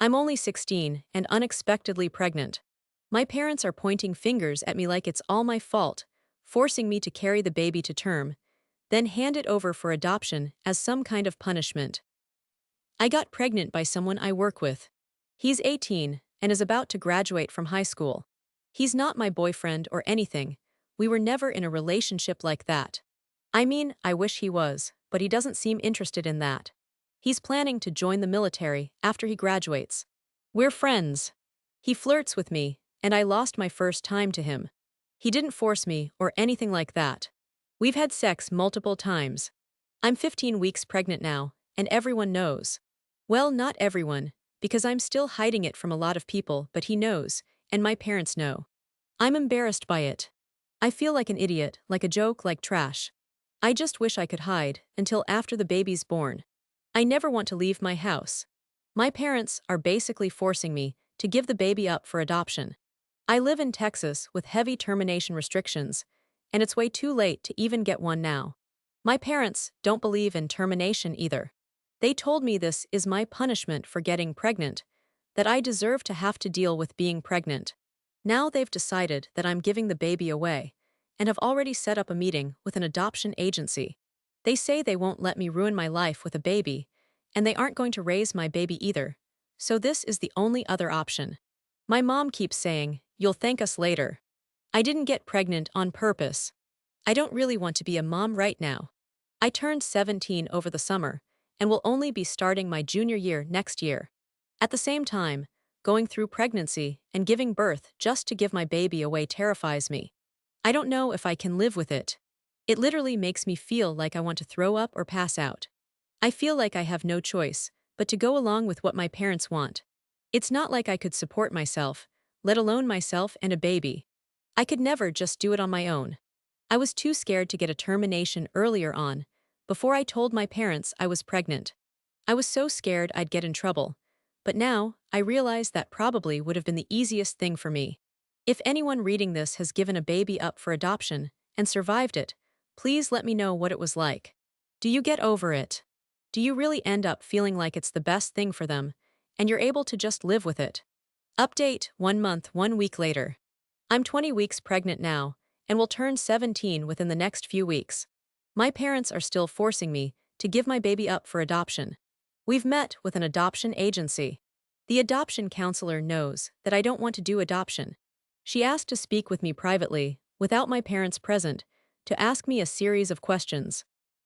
I'm only 16 and unexpectedly pregnant. My parents are pointing fingers at me like it's all my fault, forcing me to carry the baby to term, then hand it over for adoption as some kind of punishment. I got pregnant by someone I work with. He's 18 and is about to graduate from high school. He's not my boyfriend or anything. We were never in a relationship like that. I mean, I wish he was, but he doesn't seem interested in that. He's planning to join the military after he graduates. We're friends. He flirts with me, and I lost my first time to him. He didn't force me or anything like that. We've had sex multiple times. I'm 15 weeks pregnant now, and everyone knows. Well, not everyone, because I'm still hiding it from a lot of people, but he knows, and my parents know. I'm embarrassed by it. I feel like an idiot, like a joke, like trash. I just wish I could hide until after the baby's born. I never want to leave my house. My parents are basically forcing me to give the baby up for adoption. I live in Texas with heavy termination restrictions, and it's way too late to even get one now. My parents don't believe in termination either. They told me this is my punishment for getting pregnant, that I deserve to have to deal with being pregnant. Now they've decided that I'm giving the baby away, and have already set up a meeting with an adoption agency. They say they won't let me ruin my life with a baby, and they aren't going to raise my baby either, so this is the only other option. My mom keeps saying, "You'll thank us later." I didn't get pregnant on purpose. I don't really want to be a mom right now. I turned 17 over the summer, and will only be starting my junior year next year. At the same time, going through pregnancy and giving birth just to give my baby away terrifies me. I don't know if I can live with it. It literally makes me feel like I want to throw up or pass out. I feel like I have no choice but to go along with what my parents want. It's not like I could support myself, let alone myself and a baby. I could never just do it on my own. I was too scared to get a termination earlier on, before I told my parents I was pregnant. I was so scared I'd get in trouble. But now, I realize that probably would have been the easiest thing for me. If anyone reading this has given a baby up for adoption and survived it, please let me know what it was like. Do you get over it? Do you really end up feeling like it's the best thing for them, and you're able to just live with it? Update: 1 month, 1 week later. I'm 20 weeks pregnant now, and will turn 17 within the next few weeks. My parents are still forcing me to give my baby up for adoption. We've met with an adoption agency. The adoption counselor knows that I don't want to do adoption. She asked to speak with me privately, without my parents present, to ask me a series of questions.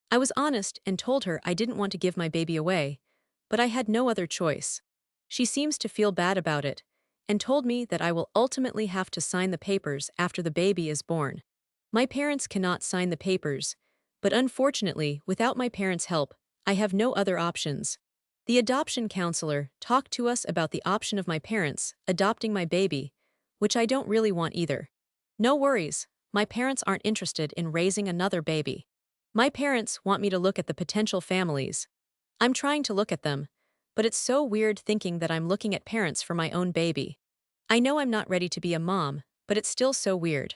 I was honest and told her I didn't want to give my baby away, but I had no other choice. She seems to feel bad about it, and told me that I will ultimately have to sign the papers after the baby is born. My parents cannot sign the papers, but unfortunately, without my parents' help, I have no other options. The adoption counselor talked to us about the option of my parents adopting my baby, which I don't really want either. No worries, my parents aren't interested in raising another baby. My parents want me to look at the potential families. I'm trying to look at them, but it's so weird thinking that I'm looking at parents for my own baby. I know I'm not ready to be a mom, but it's still so weird.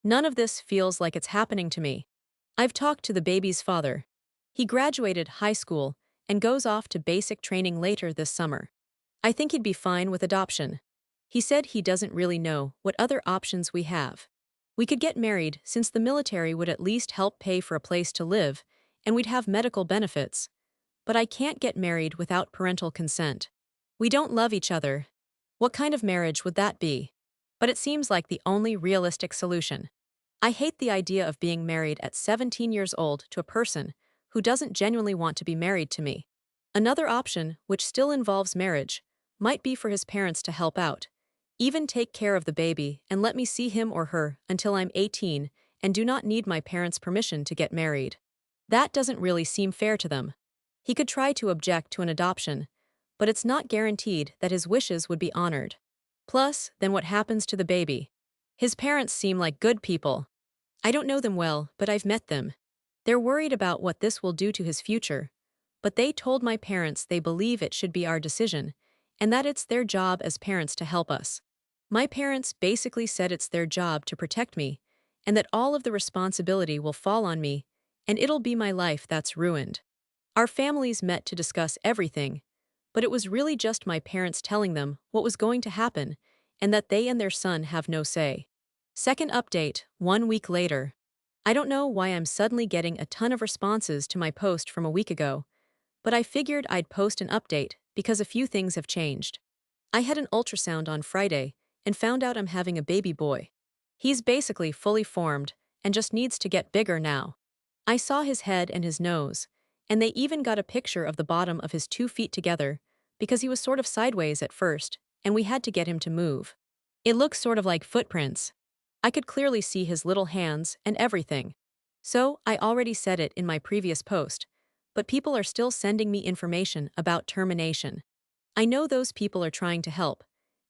None of this feels like it's happening to me. I've talked to the baby's father. He graduated high school and goes off to basic training later this summer. I think he'd be fine with adoption. He said he doesn't really know what other options we have. We could get married since the military would at least help pay for a place to live, and we'd have medical benefits. But I can't get married without parental consent. We don't love each other. What kind of marriage would that be? But it seems like the only realistic solution. I hate the idea of being married at 17 years old to a person who doesn't genuinely want to be married to me. Another option, which still involves marriage, might be for his parents to help out, even take care of the baby and let me see him or her until I'm 18 and do not need my parents' permission to get married. That doesn't really seem fair to them. He could try to object to an adoption, but it's not guaranteed that his wishes would be honored. Plus, then what happens to the baby? His parents seem like good people. I don't know them well, but I've met them. They're worried about what this will do to his future, but they told my parents they believe it should be our decision, and that it's their job as parents to help us. My parents basically said it's their job to protect me, and that all of the responsibility will fall on me, and it'll be my life that's ruined. Our families met to discuss everything, but it was really just my parents telling them what was going to happen and that they and their son have no say. Second update, 1 week later. I don't know why I'm suddenly getting a ton of responses to my post from a week ago, but I figured I'd post an update because a few things have changed. I had an ultrasound on Friday and found out I'm having a baby boy. He's basically fully formed and just needs to get bigger now. I saw his head and his nose, and they even got a picture of the bottom of his 2 feet together because he was sort of sideways at first, and we had to get him to move. It looks sort of like footprints. I could clearly see his little hands and everything. So, I already said it in my previous post, but people are still sending me information about termination. I know those people are trying to help,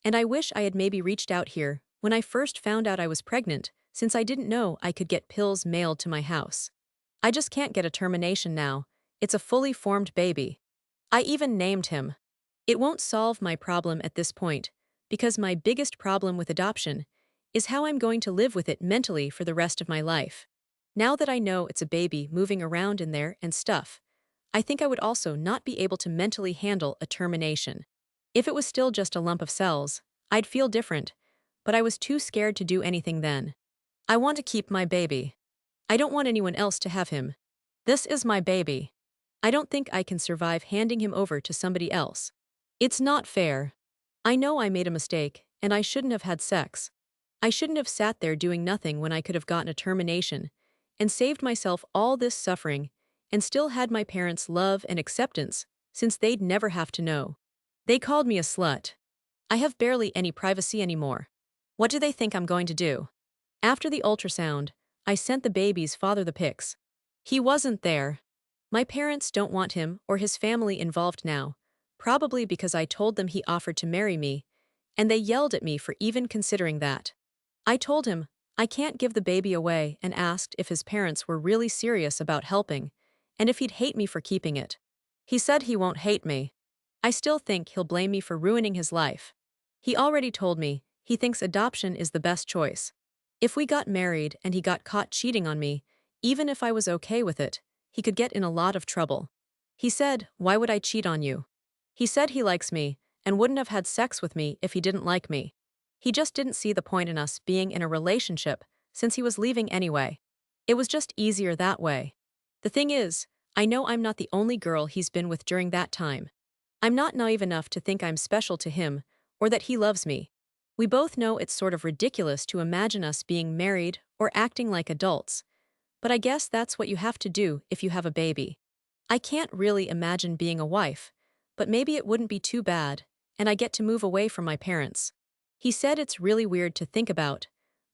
and I wish I had maybe reached out here when I first found out I was pregnant, since I didn't know I could get pills mailed to my house. I just can't get a termination now. It's a fully formed baby. I even named him. It won't solve my problem at this point, because my biggest problem with adoption is how I'm going to live with it mentally for the rest of my life. Now that I know it's a baby moving around in there and stuff, I think I would also not be able to mentally handle a termination. If it was still just a lump of cells, I'd feel different, but I was too scared to do anything then. I want to keep my baby. I don't want anyone else to have him. This is my baby. I don't think I can survive handing him over to somebody else. It's not fair. I know I made a mistake, and I shouldn't have had sex. I shouldn't have sat there doing nothing when I could have gotten a termination and saved myself all this suffering and still had my parents' love and acceptance, since they'd never have to know. They called me a slut. I have barely any privacy anymore. What do they think I'm going to do? After the ultrasound, I sent the baby's father the pics. He wasn't there. My parents don't want him or his family involved now, probably because I told them he offered to marry me, and they yelled at me for even considering that. I told him I can't give the baby away and asked if his parents were really serious about helping, and if he'd hate me for keeping it. He said he won't hate me. I still think he'll blame me for ruining his life. He already told me he thinks adoption is the best choice. If we got married and he got caught cheating on me, even if I was okay with it, he could get in a lot of trouble. He said, "Why would I cheat on you?" He said he likes me and wouldn't have had sex with me if he didn't like me. He just didn't see the point in us being in a relationship since he was leaving anyway. It was just easier that way. The thing is, I know I'm not the only girl he's been with during that time. I'm not naive enough to think I'm special to him or that he loves me. We both know it's sort of ridiculous to imagine us being married or acting like adults, but I guess that's what you have to do if you have a baby. I can't really imagine being a wife, but maybe it wouldn't be too bad, and I get to move away from my parents. He said it's really weird to think about,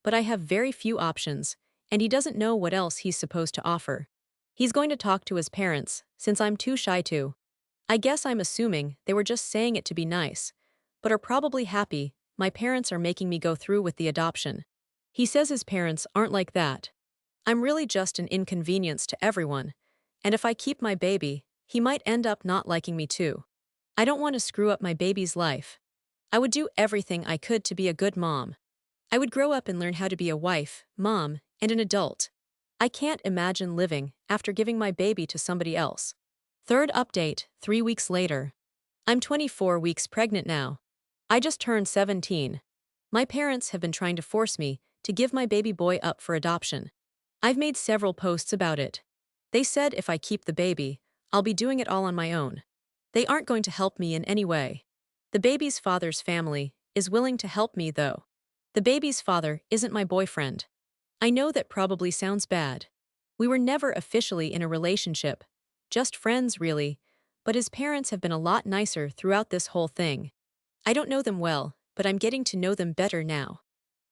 but I have very few options, and he doesn't know what else he's supposed to offer. He's going to talk to his parents, since I'm too shy to. I guess I'm assuming they were just saying it to be nice, but are probably happy my parents are making me go through with the adoption. He says his parents aren't like that. I'm really just an inconvenience to everyone, and if I keep my baby, he might end up not liking me too. I don't want to screw up my baby's life. I would do everything I could to be a good mom. I would grow up and learn how to be a wife, mom, and an adult. I can't imagine living after giving my baby to somebody else. Third update, 3 weeks later. I'm 24 weeks pregnant now. I just turned 17. My parents have been trying to force me to give my baby boy up for adoption. I've made several posts about it. They said if I keep the baby, I'll be doing it all on my own. They aren't going to help me in any way. The baby's father's family is willing to help me, though. The baby's father isn't my boyfriend. I know that probably sounds bad. We were never officially in a relationship, just friends really, but his parents have been a lot nicer throughout this whole thing. I don't know them well, but I'm getting to know them better now.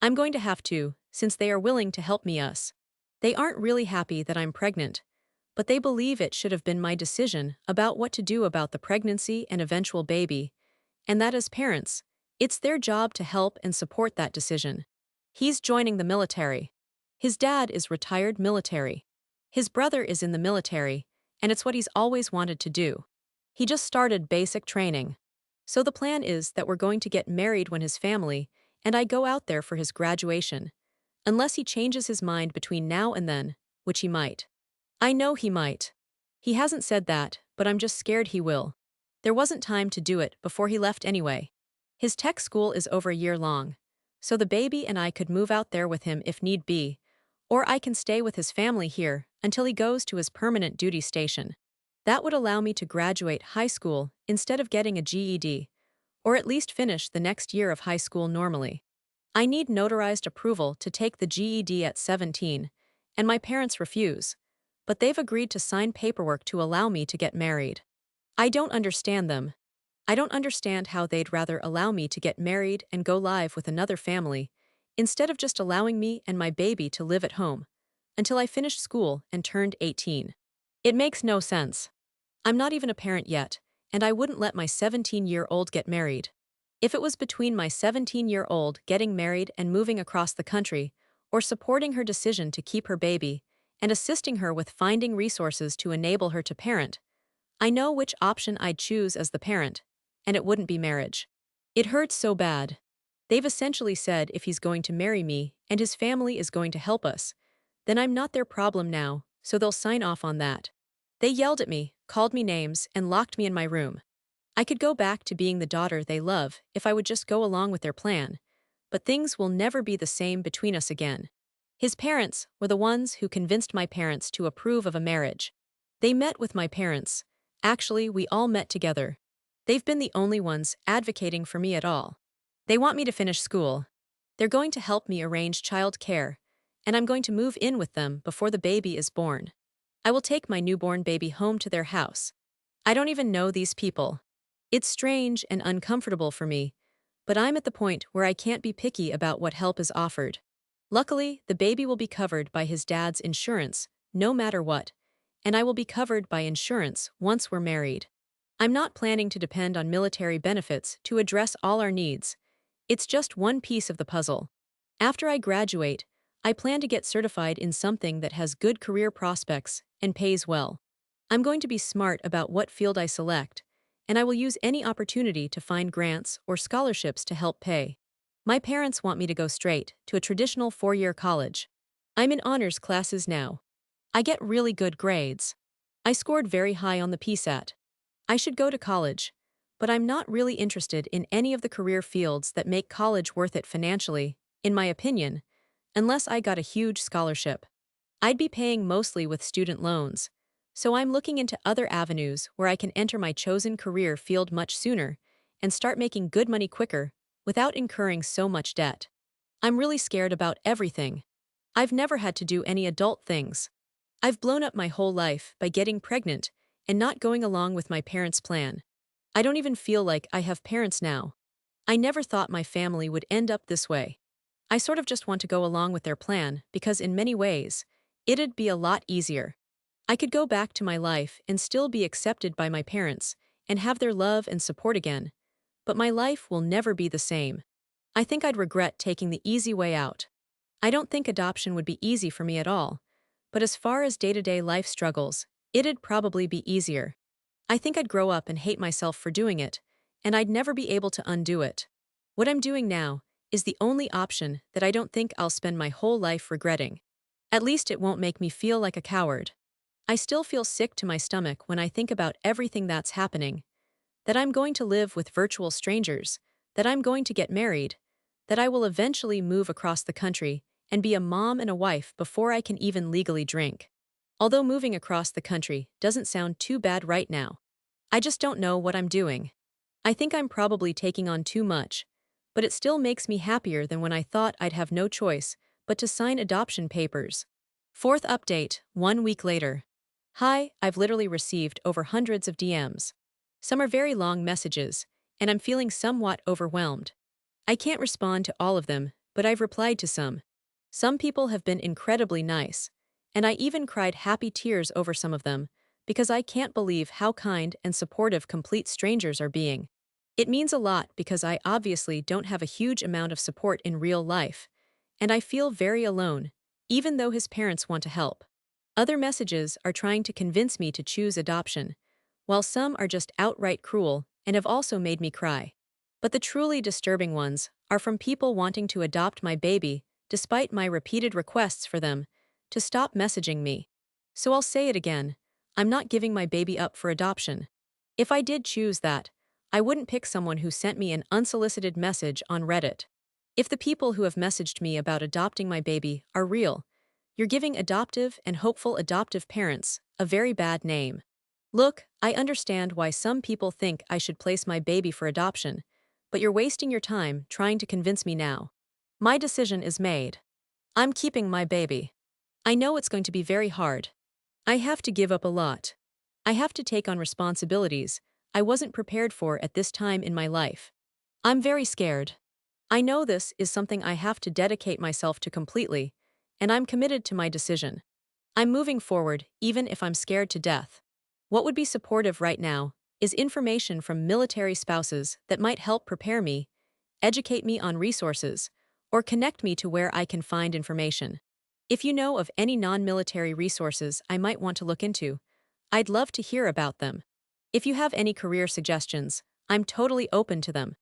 I'm going to have to, since they are willing to help me us. They aren't really happy that I'm pregnant, but they believe it should have been my decision about what to do about the pregnancy and eventual baby, and that as parents, it's their job to help and support that decision. He's joining the military. His dad is retired military. His brother is in the military, and it's what he's always wanted to do. He just started basic training. So the plan is that we're going to get married when his family and I go out there for his graduation, unless he changes his mind between now and then, which he might. I know he might. He hasn't said that, but I'm just scared he will. There wasn't time to do it before he left anyway. His tech school is over a year long, so the baby and I could move out there with him if need be, or I can stay with his family here until he goes to his permanent duty station. That would allow me to graduate high school instead of getting a GED, or at least finish the next year of high school normally. I need notarized approval to take the GED at 17, and my parents refuse, but they've agreed to sign paperwork to allow me to get married. I don't understand them. I don't understand how they'd rather allow me to get married and go live with another family, instead of just allowing me and my baby to live at home, until I finished school and turned 18. It makes no sense. I'm not even a parent yet, and I wouldn't let my 17-year-old get married. If it was between my 17-year-old getting married and moving across the country, or supporting her decision to keep her baby, and assisting her with finding resources to enable her to parent, I know which option I'd choose as the parent, and it wouldn't be marriage. It hurts so bad. They've essentially said if he's going to marry me and his family is going to help us, then I'm not their problem now, so they'll sign off on that. They yelled at me, called me names, and locked me in my room. I could go back to being the daughter they love if I would just go along with their plan, but things will never be the same between us again. His parents were the ones who convinced my parents to approve of a marriage. They met with my parents. Actually, we all met together. They've been the only ones advocating for me at all. They want me to finish school. They're going to help me arrange child care, and I'm going to move in with them before the baby is born. I will take my newborn baby home to their house. I don't even know these people. It's strange and uncomfortable for me, but I'm at the point where I can't be picky about what help is offered. Luckily, the baby will be covered by his dad's insurance, no matter what, and I will be covered by insurance once we're married. I'm not planning to depend on military benefits to address all our needs. It's just one piece of the puzzle. After I graduate, I plan to get certified in something that has good career prospects and pays well. I'm going to be smart about what field I select, and I will use any opportunity to find grants or scholarships to help pay. My parents want me to go straight to a traditional 4-year college. I'm in honors classes now. I get really good grades. I scored very high on the PSAT. I should go to college, but I'm not really interested in any of the career fields that make college worth it financially, in my opinion, unless I got a huge scholarship. I'd be paying mostly with student loans, so I'm looking into other avenues where I can enter my chosen career field much sooner and start making good money quicker without incurring so much debt. I'm really scared about everything. I've never had to do any adult things. I've blown up my whole life by getting pregnant and not going along with my parents' plan. I don't even feel like I have parents now. I never thought my family would end up this way. I sort of just want to go along with their plan because in many ways, it'd be a lot easier. I could go back to my life and still be accepted by my parents and have their love and support again, but my life will never be the same. I think I'd regret taking the easy way out. I don't think adoption would be easy for me at all, but as far as day-to-day life struggles, it'd probably be easier. I think I'd grow up and hate myself for doing it, and I'd never be able to undo it. What I'm doing now is the only option that I don't think I'll spend my whole life regretting. At least it won't make me feel like a coward. I still feel sick to my stomach when I think about everything that's happening. That I'm going to live with virtual strangers, that I'm going to get married, that I will eventually move across the country and be a mom and a wife before I can even legally drink. Although moving across the country doesn't sound too bad right now. I just don't know what I'm doing. I think I'm probably taking on too much, but it still makes me happier than when I thought I'd have no choice but to sign adoption papers. Fourth update, 1 week later. Hi, I've literally received over hundreds of DMs. Some are very long messages, and I'm feeling somewhat overwhelmed. I can't respond to all of them, but I've replied to some. Some people have been incredibly nice, and I even cried happy tears over some of them, because I can't believe how kind and supportive complete strangers are being. It means a lot because I obviously don't have a huge amount of support in real life, and I feel very alone, even though his parents want to help. Other messages are trying to convince me to choose adoption, while some are just outright cruel and have also made me cry. But the truly disturbing ones are from people wanting to adopt my baby despite my repeated requests for them to stop messaging me. So I'll say it again, I'm not giving my baby up for adoption. If I did choose that, I wouldn't pick someone who sent me an unsolicited message on Reddit. If the people who have messaged me about adopting my baby are real, you're giving adoptive and hopeful adoptive parents a very bad name. Look, I understand why some people think I should place my baby for adoption, but you're wasting your time trying to convince me now. My decision is made. I'm keeping my baby. I know it's going to be very hard. I have to give up a lot. I have to take on responsibilities I wasn't prepared for at this time in my life. I'm very scared. I know this is something I have to dedicate myself to completely, and I'm committed to my decision. I'm moving forward even if I'm scared to death. What would be supportive right now is information from military spouses that might help prepare me, educate me on resources, or connect me to where I can find information. If you know of any non-military resources I might want to look into, I'd love to hear about them. If you have any career suggestions, I'm totally open to them.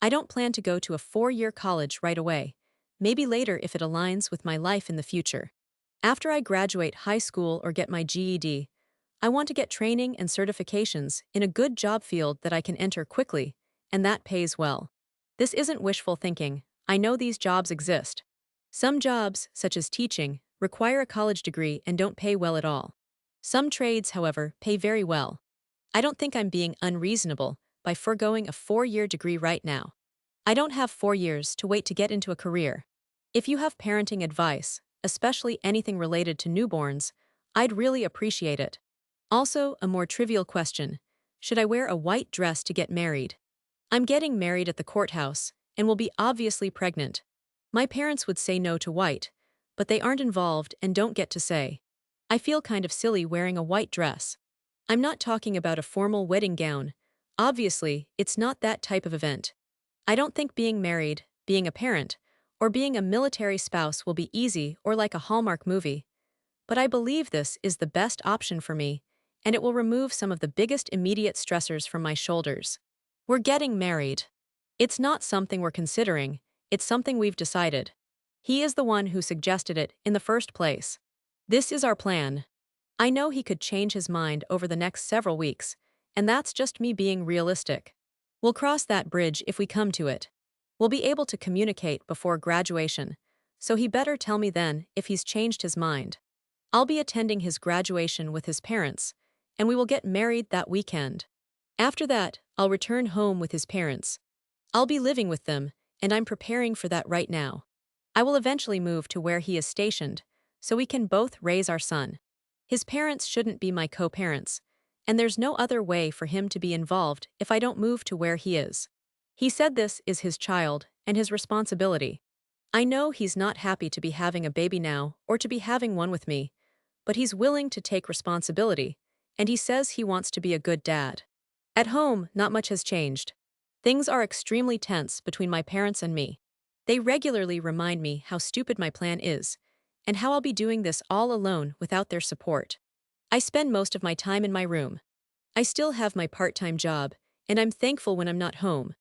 I don't plan to go to a 4-year college right away, maybe later if it aligns with my life in the future. After I graduate high school or get my GED, I want to get training and certifications in a good job field that I can enter quickly, and that pays well. This isn't wishful thinking, I know these jobs exist. Some jobs, such as teaching, require a college degree and don't pay well at all. Some trades, however, pay very well. I don't think I'm being unreasonable by foregoing a 4-year degree right now. I don't have 4 years to wait to get into a career. If you have parenting advice, especially anything related to newborns, I'd really appreciate it. Also, a more trivial question. Should I wear a white dress to get married? I'm getting married at the courthouse and will be obviously pregnant. My parents would say no to white, but they aren't involved and don't get to say. I feel kind of silly wearing a white dress. I'm not talking about a formal wedding gown. Obviously, it's not that type of event. I don't think being married, being a parent, or being a military spouse will be easy or like a Hallmark movie. But I believe this is the best option for me, and it will remove some of the biggest immediate stressors from my shoulders. We're getting married. It's not something we're considering, it's something we've decided. He is the one who suggested it in the first place. This is our plan. I know he could change his mind over the next several weeks, and that's just me being realistic. We'll cross that bridge if we come to it. We'll be able to communicate before graduation, so he better tell me then if he's changed his mind. I'll be attending his graduation with his parents, and we will get married that weekend. After that, I'll return home with his parents. I'll be living with them, and I'm preparing for that right now. I will eventually move to where he is stationed, so we can both raise our son. His parents shouldn't be my co-parents, and there's no other way for him to be involved if I don't move to where he is. He said this is his child and his responsibility. I know he's not happy to be having a baby now or to be having one with me, but he's willing to take responsibility, and he says he wants to be a good dad. At home, not much has changed. Things are extremely tense between my parents and me. They regularly remind me how stupid my plan is, and how I'll be doing this all alone without their support. I spend most of my time in my room. I still have my part-time job, and I'm thankful when I'm not home.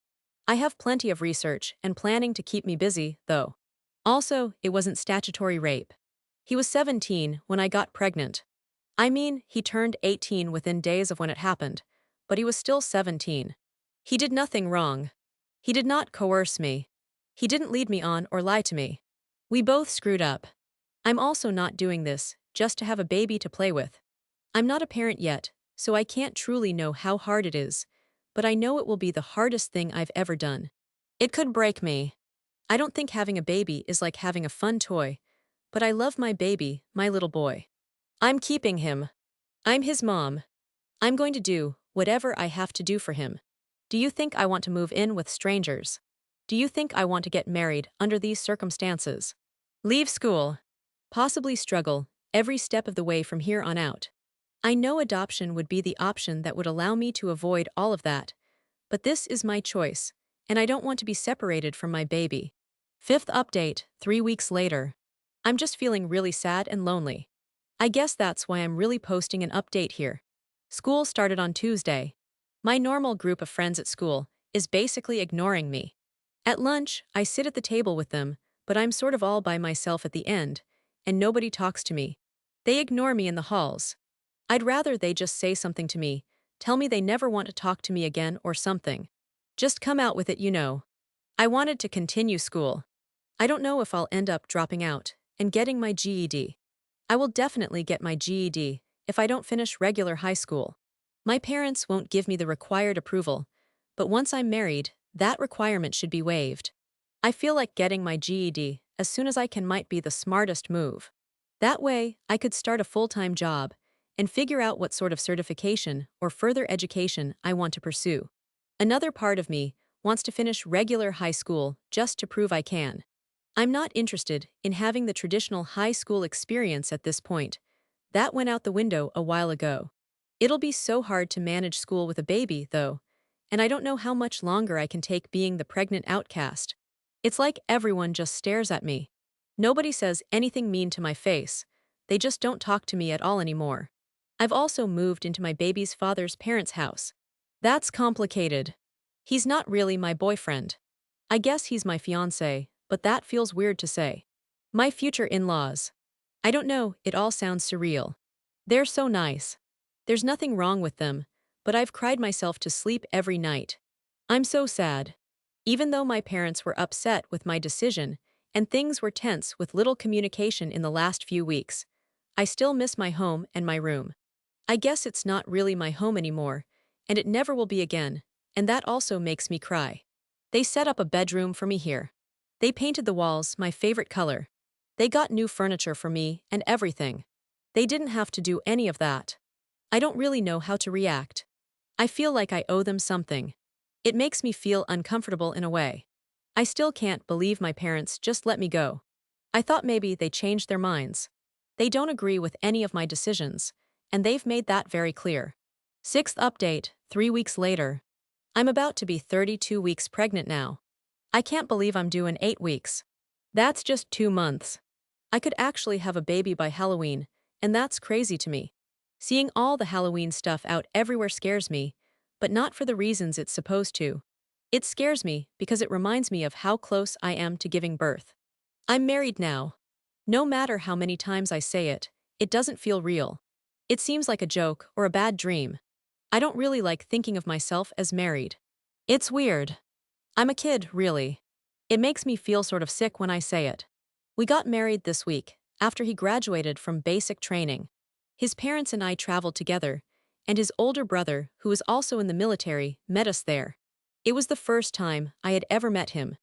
I have plenty of research and planning to keep me busy, though. Also, it wasn't statutory rape. He was 17 when I got pregnant. I mean, he turned 18 within days of when it happened, but he was still 17. He did nothing wrong. He did not coerce me. He didn't lead me on or lie to me. We both screwed up. I'm also not doing this just to have a baby to play with. I'm not a parent yet, so I can't truly know how hard it is, but I know it will be the hardest thing I've ever done. It could break me. I don't think having a baby is like having a fun toy, but I love my baby, my little boy. I'm keeping him. I'm his mom. I'm going to do whatever I have to do for him. Do you think I want to move in with strangers? Do you think I want to get married under these circumstances? Leave school. Possibly struggle every step of the way from here on out. I know adoption would be the option that would allow me to avoid all of that, but this is my choice, and I don't want to be separated from my baby. Fifth update, 3 weeks later. I'm just feeling really sad and lonely. I guess that's why I'm really posting an update here. School started on Tuesday. My normal group of friends at school is basically ignoring me. At lunch, I sit at the table with them, but I'm sort of all by myself at the end, and nobody talks to me. They ignore me in the halls. I'd rather they just say something to me, tell me they never want to talk to me again or something. Just come out with it. I wanted to continue school. I don't know if I'll end up dropping out and getting my GED. I will definitely get my GED if I don't finish regular high school. My parents won't give me the required approval, but once I'm married, that requirement should be waived. I feel like getting my GED as soon as I can might be the smartest move. That way, I could start a full-time job and figure out what sort of certification or further education I want to pursue. Another part of me wants to finish regular high school just to prove I can. I'm not interested in having the traditional high school experience at this point. That went out the window a while ago. It'll be so hard to manage school with a baby, though, and I don't know how much longer I can take being the pregnant outcast. It's like everyone just stares at me. Nobody says anything mean to my face. They just don't talk to me at all anymore. I've also moved into my baby's father's parents' house. That's complicated. He's not really my boyfriend. I guess he's my fiancé, but that feels weird to say. My future in-laws. I don't know, it all sounds surreal. They're so nice. There's nothing wrong with them, but I've cried myself to sleep every night. I'm so sad. Even though my parents were upset with my decision and things were tense with little communication in the last few weeks, I still miss my home and my room. I guess it's not really my home anymore, and it never will be again, and that also makes me cry. They set up a bedroom for me here. They painted the walls my favorite color. They got new furniture for me and everything. They didn't have to do any of that. I don't really know how to react. I feel like I owe them something. It makes me feel uncomfortable in a way. I still can't believe my parents just let me go. I thought maybe they changed their minds. They don't agree with any of my decisions, and they've made that very clear. Sixth update, 3 weeks later. I'm about to be 32 weeks pregnant now. I can't believe I'm due in 8 weeks. That's just 2 months. I could actually have a baby by Halloween, and that's crazy to me. Seeing all the Halloween stuff out everywhere scares me, but not for the reasons it's supposed to. It scares me because it reminds me of how close I am to giving birth. I'm married now. No matter how many times I say it, it doesn't feel real. It seems like a joke or a bad dream. I don't really like thinking of myself as married. It's weird. I'm a kid, really. It makes me feel sort of sick when I say it. We got married this week, after he graduated from basic training. His parents and I traveled together, and his older brother, who was also in the military, met us there. It was the first time I had ever met him.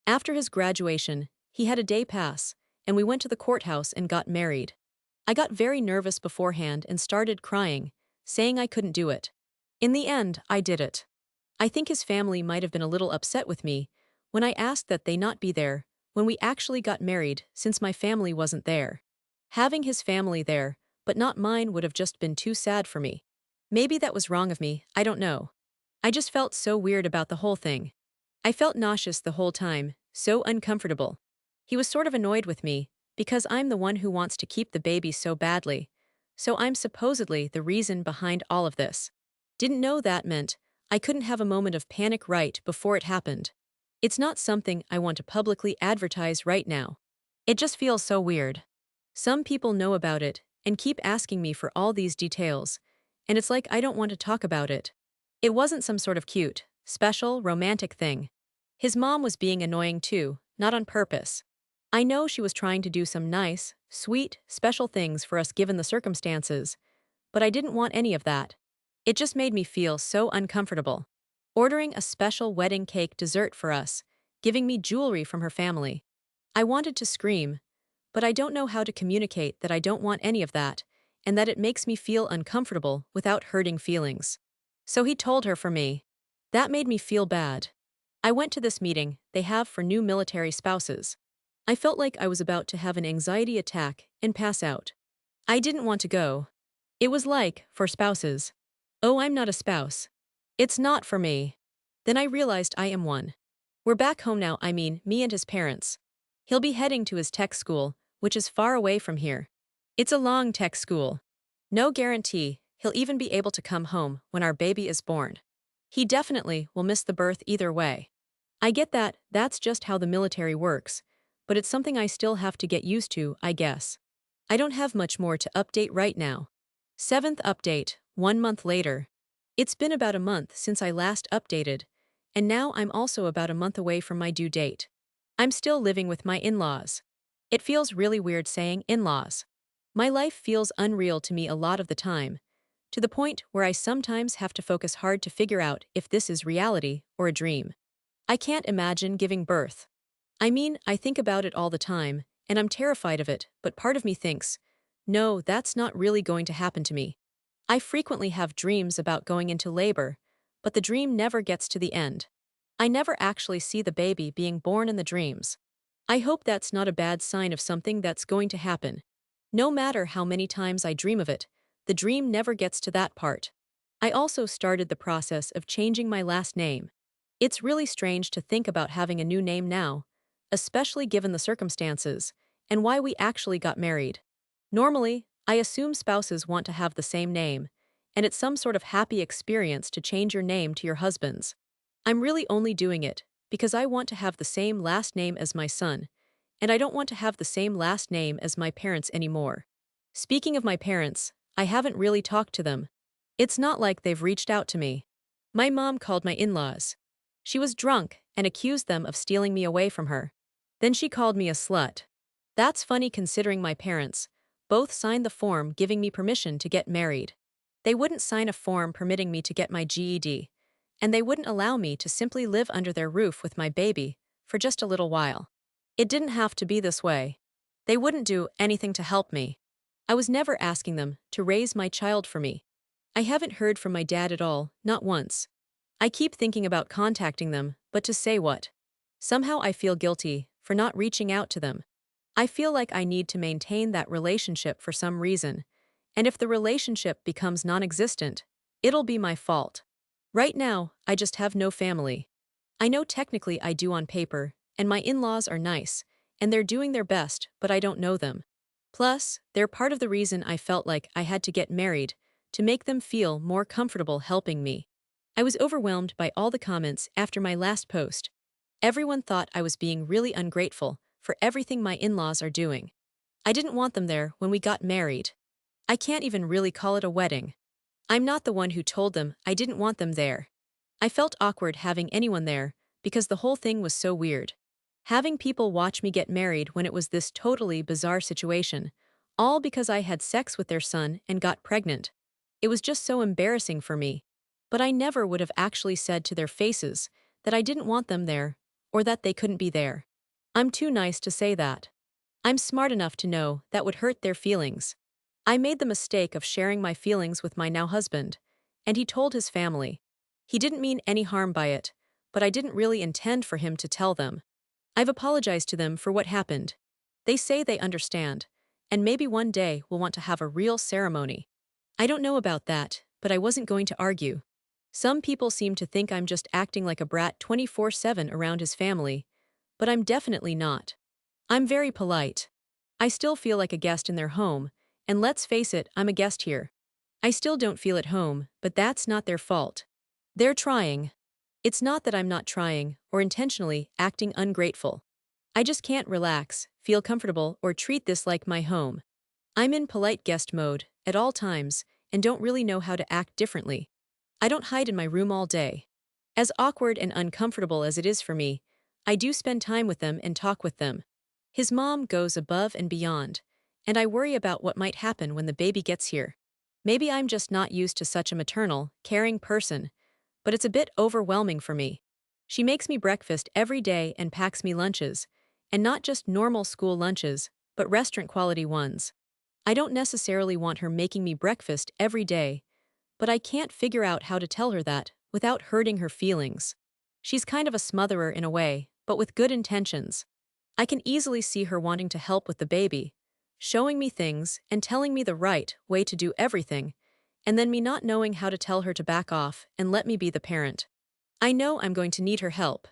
After his graduation, he had a day pass, and we went to the courthouse and got married. I got very nervous beforehand and started crying, saying I couldn't do it. In the end, I did it. I think his family might have been a little upset with me when I asked that they not be there when we actually got married since my family wasn't there. Having his family there, but not mine would have just been too sad for me. Maybe that was wrong of me, I don't know. I just felt so weird about the whole thing. I felt nauseous the whole time, so uncomfortable. He was sort of annoyed with me because I'm the one who wants to keep the baby so badly, so I'm supposedly the reason behind all of this. Didn't know that meant I couldn't have a moment of panic right before it happened. It's not something I want to publicly advertise right now. It just feels so weird. Some people know about it and keep asking me for all these details, and it's like I don't want to talk about it. It wasn't some sort of cute, special, romantic thing. His mom was being annoying too, not on purpose. I know she was trying to do some nice, sweet, special things for us given the circumstances, but I didn't want any of that. It just made me feel so uncomfortable. Ordering a special wedding cake dessert for us, giving me jewelry from her family. I wanted to scream, but I don't know how to communicate that I don't want any of that, and that it makes me feel uncomfortable without hurting feelings. So he told her for me. That made me feel bad. I went to this meeting they have for new military spouses. I felt like I was about to have an anxiety attack and pass out. I didn't want to go. It was like, for spouses. Oh, I'm not a spouse. It's not for me. Then I realized I am one. We're back home now, I mean, me and his parents. He'll be heading to his tech school, which is far away from here. It's a long tech school. No guarantee he'll even be able to come home when our baby is born. He definitely will miss the birth either way. I get that, that's just how the military works, but it's something I still have to get used to, I guess. I don't have much more to update right now. Seventh update, 1 month later. It's been about a month since I last updated, and now I'm also about a month away from my due date. I'm still living with my in-laws. It feels really weird saying in-laws. My life feels unreal to me a lot of the time, to the point where I sometimes have to focus hard to figure out if this is reality or a dream. I can't imagine giving birth. I mean, I think about it all the time, and I'm terrified of it, but part of me thinks, no, that's not really going to happen to me. I frequently have dreams about going into labor, but the dream never gets to the end. I never actually see the baby being born in the dreams. I hope that's not a bad sign of something that's going to happen. No matter how many times I dream of it, the dream never gets to that part. I also started the process of changing my last name. It's really strange to think about having a new name now, especially given the circumstances and why we actually got married. Normally, I assume spouses want to have the same name, and it's some sort of happy experience to change your name to your husband's. I'm really only doing it because I want to have the same last name as my son, and I don't want to have the same last name as my parents anymore. Speaking of my parents, I haven't really talked to them. It's not like they've reached out to me. My mom called my in-laws. She was drunk and accused them of stealing me away from her. Then she called me a slut. That's funny considering my parents both signed the form giving me permission to get married. They wouldn't sign a form permitting me to get my GED, and they wouldn't allow me to simply live under their roof with my baby for just a little while. It didn't have to be this way. They wouldn't do anything to help me. I was never asking them to raise my child for me. I haven't heard from my dad at all, not once. I keep thinking about contacting them, but to say what? Somehow I feel guilty for not reaching out to them. I feel like I need to maintain that relationship for some reason, and if the relationship becomes non-existent, it'll be my fault. Right now, I just have no family. I know technically I do on paper, and my in-laws are nice, and they're doing their best, but I don't know them. Plus, they're part of the reason I felt like I had to get married, to make them feel more comfortable helping me. I was overwhelmed by all the comments after my last post. Everyone thought I was being really ungrateful for everything my in-laws are doing. I didn't want them there when we got married. I can't even really call it a wedding. I'm not the one who told them I didn't want them there. I felt awkward having anyone there because the whole thing was so weird. Having people watch me get married when it was this totally bizarre situation, all because I had sex with their son and got pregnant. It was just so embarrassing for me. But I never would have actually said to their faces that I didn't want them there, or that they couldn't be there. I'm too nice to say that. I'm smart enough to know that would hurt their feelings. I made the mistake of sharing my feelings with my now husband, and he told his family. He didn't mean any harm by it, but I didn't really intend for him to tell them. I've apologized to them for what happened. They say they understand, and maybe one day we'll want to have a real ceremony. I don't know about that, but I wasn't going to argue. Some people seem to think I'm just acting like a brat 24/7 around his family, but I'm definitely not. I'm very polite. I still feel like a guest in their home, and let's face it, I'm a guest here. I still don't feel at home, but that's not their fault. They're trying. It's not that I'm not trying or intentionally acting ungrateful. I just can't relax, feel comfortable, or treat this like my home. I'm in polite guest mode at all times and don't really know how to act differently. I don't hide in my room all day. As awkward and uncomfortable as it is for me, I do spend time with them and talk with them. His mom goes above and beyond, and I worry about what might happen when the baby gets here. Maybe I'm just not used to such a maternal, caring person, but it's a bit overwhelming for me. She makes me breakfast every day and packs me lunches, and not just normal school lunches, but restaurant-quality ones. I don't necessarily want her making me breakfast every day, but I can't figure out how to tell her that without hurting her feelings. She's kind of a smotherer in a way, but with good intentions. I can easily see her wanting to help with the baby, showing me things and telling me the right way to do everything, and then me not knowing how to tell her to back off and let me be the parent. I know I'm going to need her help.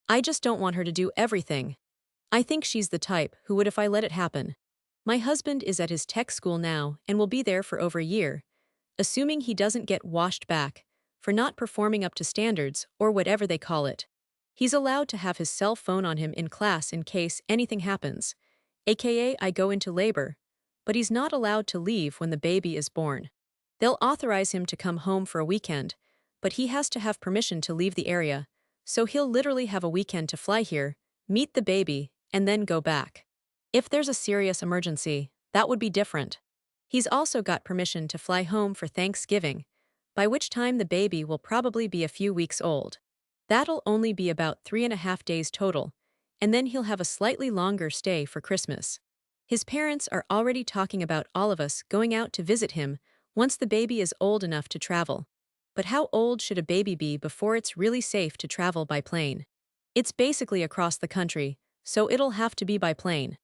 I just don't want her to do everything. I think she's the type who would if I let it happen. My husband is at his tech school now and will be there for over a year, assuming he doesn't get washed back for not performing up to standards or whatever they call it. He's allowed to have his cell phone on him in class in case anything happens, aka I go into labor, but he's not allowed to leave when the baby is born. They'll authorize him to come home for a weekend, but he has to have permission to leave the area, so he'll literally have a weekend to fly here, meet the baby, and then go back. If there's a serious emergency, that would be different. He's also got permission to fly home for Thanksgiving, by which time the baby will probably be a few weeks old. That'll only be about 3.5 days total, and then he'll have a slightly longer stay for Christmas. His parents are already talking about all of us going out to visit him once the baby is old enough to travel. But how old should a baby be before it's really safe to travel by plane? It's basically across the country, so it'll have to be by plane.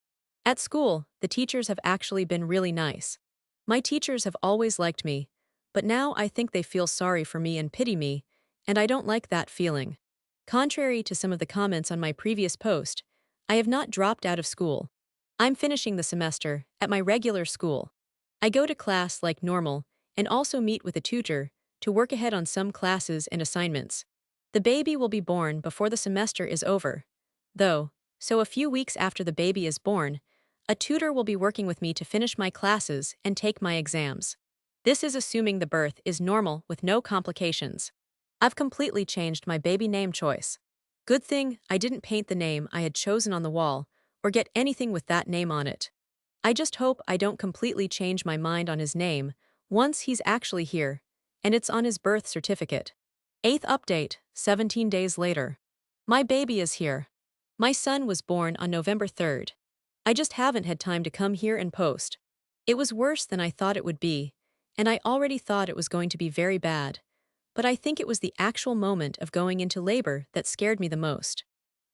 At school, the teachers have actually been really nice. My teachers have always liked me, but now I think they feel sorry for me and pity me, and I don't like that feeling. Contrary to some of the comments on my previous post, I have not dropped out of school. I'm finishing the semester at my regular school. I go to class like normal and also meet with a tutor to work ahead on some classes and assignments. The baby will be born before the semester is over, though, so a few weeks after the baby is born, a tutor will be working with me to finish my classes and take my exams. This is assuming the birth is normal with no complications. I've completely changed my baby name choice. Good thing I didn't paint the name I had chosen on the wall or get anything with that name on it. I just hope I don't completely change my mind on his name once he's actually here, and it's on his birth certificate. 8th update, 17 days later. My baby is here. My son was born on November 3rd. I just haven't had time to come here and post. It was worse than I thought it would be, and I already thought it was going to be very bad. But I think it was the actual moment of going into labor that scared me the most.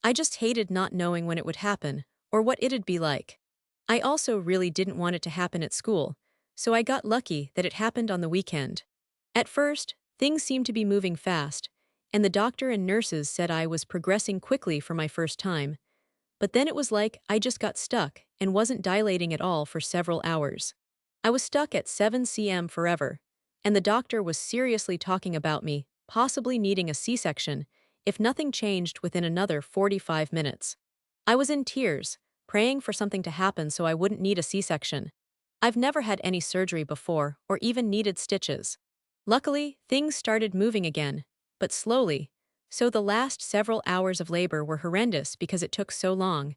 I just hated not knowing when it would happen, or what it'd be like. I also really didn't want it to happen at school, so I got lucky that it happened on the weekend. At first, things seemed to be moving fast, and the doctor and nurses said I was progressing quickly for my first time. But then it was like I just got stuck and wasn't dilating at all for several hours. I was stuck at 7 cm forever, and the doctor was seriously talking about me possibly needing a C-section if nothing changed within another 45 minutes. I was in tears, praying for something to happen so I wouldn't need a C-section. I've never had any surgery before or even needed stitches. Luckily, things started moving again, but slowly, so the last several hours of labor were horrendous because it took so long,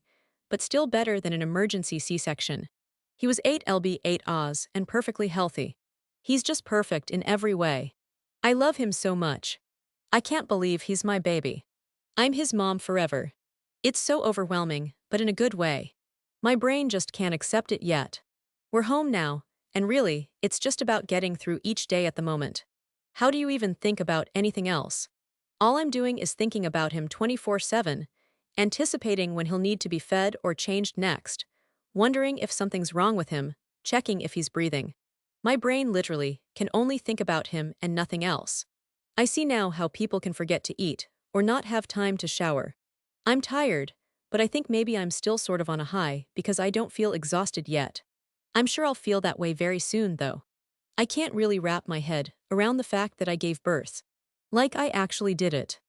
but still better than an emergency C-section. He was 8 lb 8 Oz and perfectly healthy. He's just perfect in every way. I love him so much. I can't believe he's my baby. I'm his mom forever. It's so overwhelming, but in a good way. My brain just can't accept it yet. We're home now, and really, it's just about getting through each day at the moment. How do you even think about anything else? All I'm doing is thinking about him 24/7, anticipating when he'll need to be fed or changed next, wondering if something's wrong with him, checking if he's breathing. My brain literally can only think about him and nothing else. I see now how people can forget to eat or not have time to shower. I'm tired, but I think maybe I'm still sort of on a high because I don't feel exhausted yet. I'm sure I'll feel that way very soon, though. I can't really wrap my head around the fact that I gave birth. Like I actually did it.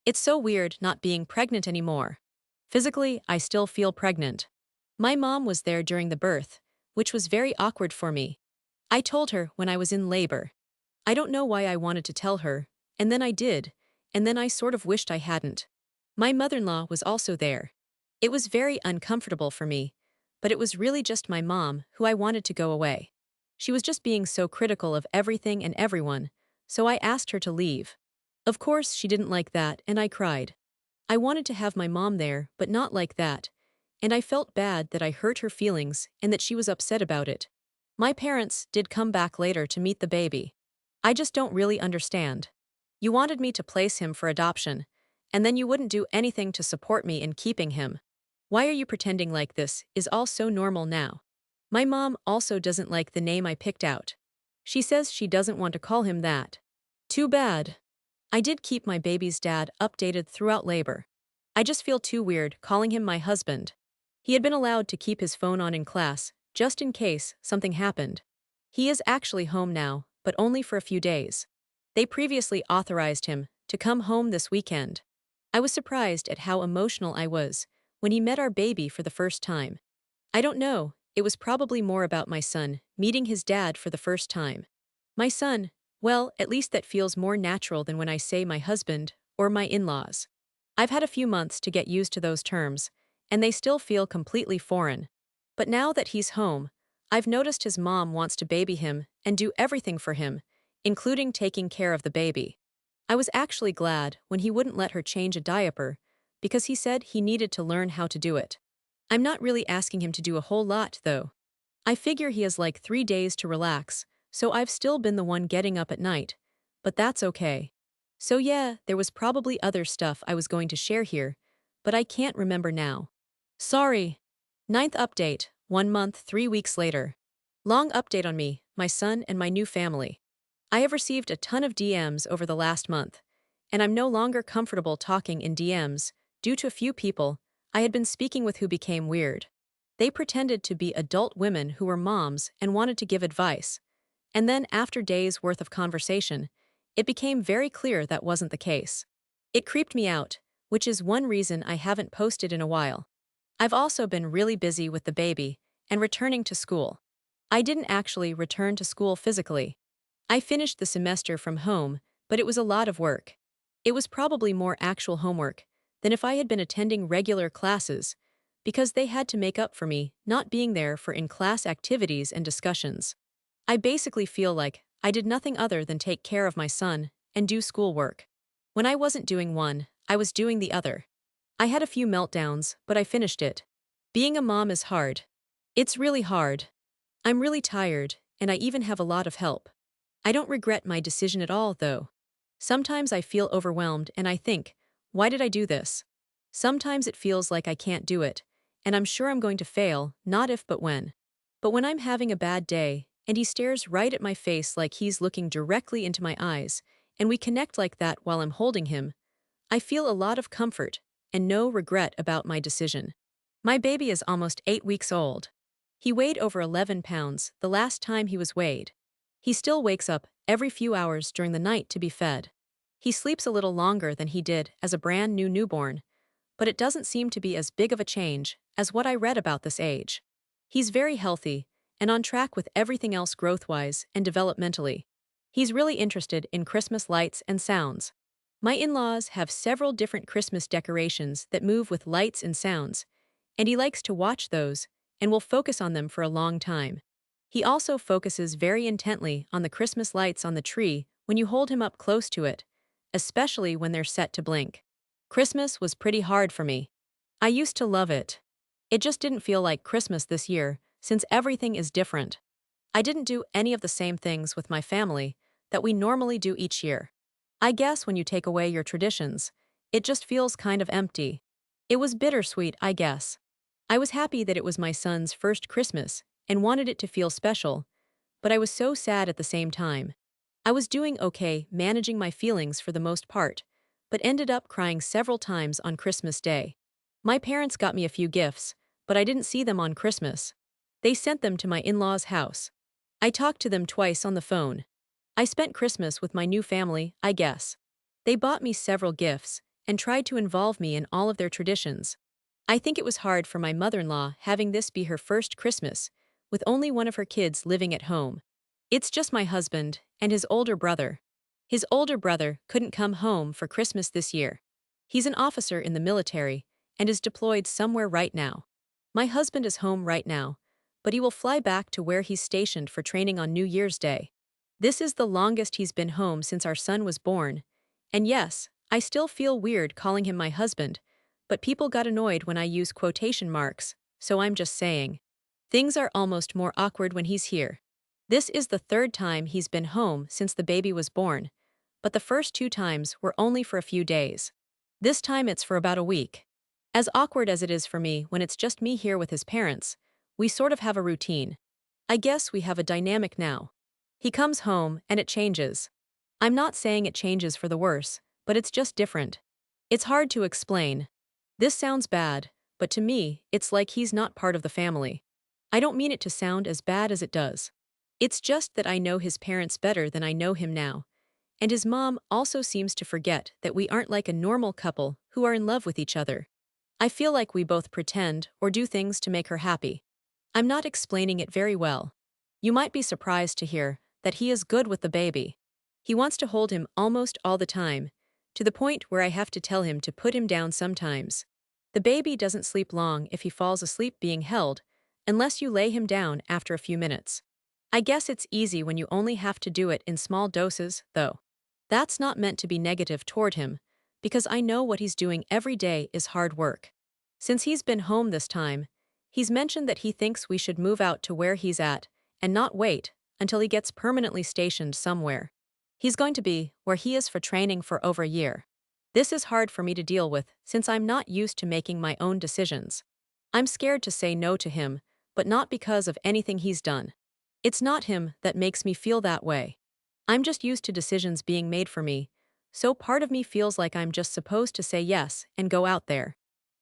It's so weird not being pregnant anymore. Physically, I still feel pregnant. My mom was there during the birth, which was very awkward for me. I told her when I was in labor. I don't know why I wanted to tell her, and then I did, and then I sort of wished I hadn't. My mother-in-law was also there. It was very uncomfortable for me, but it was really just my mom who I wanted to go away. She was just being so critical of everything and everyone, so I asked her to leave. Of course, she didn't like that, and I cried. I wanted to have my mom there, but not like that, and I felt bad that I hurt her feelings and that she was upset about it. My parents did come back later to meet the baby. I just don't really understand. You wanted me to place him for adoption, and then you wouldn't do anything to support me in keeping him. Why are you pretending like this is all so normal now? My mom also doesn't like the name I picked out. She says she doesn't want to call him that. Too bad. I did keep my baby's dad updated throughout labor. I just feel too weird calling him my husband. He had been allowed to keep his phone on in class, just in case something happened. He is actually home now, but only for a few days. They previously authorized him to come home this weekend. I was surprised at how emotional I was when he met our baby for the first time. I don't know, it was probably more about my son meeting his dad for the first time. My son, Well, at least that feels more natural than when I say my husband or my in-laws. I've had a few months to get used to those terms, and they still feel completely foreign. But now that he's home, I've noticed his mom wants to baby him and do everything for him, including taking care of the baby. I was actually glad when he wouldn't let her change a diaper, because he said he needed to learn how to do it. I'm not really asking him to do a whole lot, though. I figure he has like 3 days to relax, so I've still been the one getting up at night. But that's okay. So yeah, there was probably other stuff I was going to share here, but I can't remember now. Sorry. Ninth update, 1 month, 3 weeks later. Long update on me, my son, and my new family. I have received a ton of DMs over the last month, and I'm no longer comfortable talking in DMs due to a few people I had been speaking with who became weird. They pretended to be adult women who were moms and wanted to give advice. And then, after days' worth of conversation, it became very clear that wasn't the case. It creeped me out, which is one reason I haven't posted in a while. I've also been really busy with the baby and returning to school. I didn't actually return to school physically. I finished the semester from home, but it was a lot of work. It was probably more actual homework than if I had been attending regular classes, because they had to make up for me not being there for in-class activities and discussions. I basically feel like I did nothing other than take care of my son and do schoolwork. When I wasn't doing one, I was doing the other. I had a few meltdowns, but I finished it. Being a mom is hard. It's really hard. I'm really tired, and I even have a lot of help. I don't regret my decision at all, though. Sometimes I feel overwhelmed and I think, why did I do this? Sometimes it feels like I can't do it, and I'm sure I'm going to fail, not if but when. But when I'm having a bad day, and he stares right at my face like he's looking directly into my eyes, and we connect like that while I'm holding him, I feel a lot of comfort and no regret about my decision. My baby is almost 8 weeks old. He weighed over 11 pounds the last time he was weighed. He still wakes up every few hours during the night to be fed. He sleeps a little longer than he did as a brand new newborn, but it doesn't seem to be as big of a change as what I read about this age. He's very healthy and on track with everything else growth-wise and developmentally. He's really interested in Christmas lights and sounds. My in-laws have several different Christmas decorations that move with lights and sounds, and he likes to watch those and will focus on them for a long time. He also focuses very intently on the Christmas lights on the tree when you hold him up close to it, especially when they're set to blink. Christmas was pretty hard for me. I used to love it. It just didn't feel like Christmas this year, since everything is different. I didn't do any of the same things with my family that we normally do each year. I guess when you take away your traditions, it just feels kind of empty. It was bittersweet, I guess. I was happy that it was my son's first Christmas and wanted it to feel special, but I was so sad at the same time. I was doing okay managing my feelings for the most part, but ended up crying several times on Christmas Day. My parents got me a few gifts, but I didn't see them on Christmas. They sent them to my in-laws' house. I talked to them twice on the phone. I spent Christmas with my new family, I guess. They bought me several gifts and tried to involve me in all of their traditions. I think it was hard for my mother-in-law having this be her first Christmas, with only one of her kids living at home. It's just my husband and his older brother. His older brother couldn't come home for Christmas this year. He's an officer in the military and is deployed somewhere right now. My husband is home right now, but he will fly back to where he's stationed for training on New Year's Day. This is the longest he's been home since our son was born. And yes, I still feel weird calling him my husband, but people got annoyed when I use quotation marks, so I'm just saying. Things are almost more awkward when he's here. This is the third time he's been home since the baby was born, but the first 2 times were only for a few days. This time it's for about a week. As awkward as it is for me when it's just me here with his parents, we sort of have a routine. I guess we have a dynamic now. He comes home and it changes. I'm not saying it changes for the worse, but it's just different. It's hard to explain. This sounds bad, but to me, it's like he's not part of the family. I don't mean it to sound as bad as it does. It's just that I know his parents better than I know him now, and his mom also seems to forget that we aren't like a normal couple who are in love with each other. I feel like we both pretend or do things to make her happy. I'm not explaining it very well. You might be surprised to hear that he is good with the baby. He wants to hold him almost all the time, to the point where I have to tell him to put him down sometimes. The baby doesn't sleep long if he falls asleep being held, unless you lay him down after a few minutes. I guess it's easy when you only have to do it in small doses, though. That's not meant to be negative toward him, because I know what he's doing every day is hard work. Since he's been home this time, he's mentioned that he thinks we should move out to where he's at and not wait until he gets permanently stationed somewhere. He's going to be where he is for training for over a year. This is hard for me to deal with since I'm not used to making my own decisions. I'm scared to say no to him, but not because of anything he's done. It's not him that makes me feel that way. I'm just used to decisions being made for me, so part of me feels like I'm just supposed to say yes and go out there.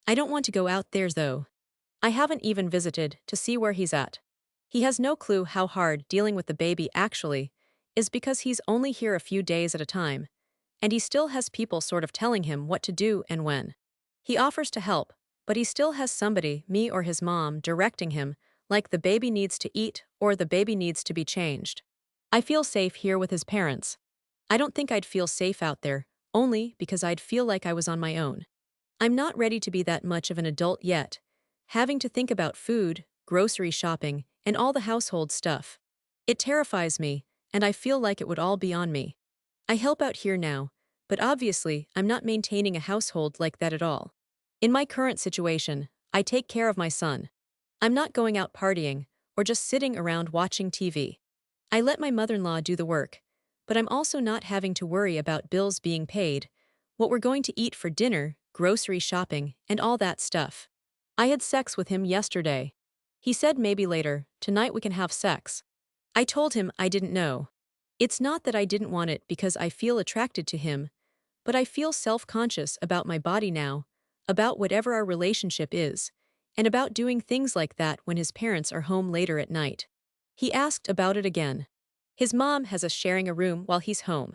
I don't want to go out there though. I haven't even visited to see where he's at. He has no clue how hard dealing with the baby actually is because he's only here a few days at a time, and he still has people sort of telling him what to do and when. He offers to help, but he still has somebody, me or his mom, directing him, like the baby needs to eat or the baby needs to be changed. I feel safe here with his parents. I don't think I'd feel safe out there, only because I'd feel like I was on my own. I'm not ready to be that much of an adult yet, having to think about food, grocery shopping, and all the household stuff. It terrifies me, and I feel like it would all be on me. I help out here now, but obviously I'm not maintaining a household like that at all. In my current situation, I take care of my son. I'm not going out partying or just sitting around watching TV. I let my mother-in-law do the work, but I'm also not having to worry about bills being paid, what we're going to eat for dinner, grocery shopping, and all that stuff. I had sex with him yesterday. He said maybe later, tonight we can have sex. I told him I didn't know. It's not that I didn't want it because I feel attracted to him, but I feel self-conscious about my body now, about whatever our relationship is, and about doing things like that when his parents are home later at night. He asked about it again. His mom has us sharing a room while he's home.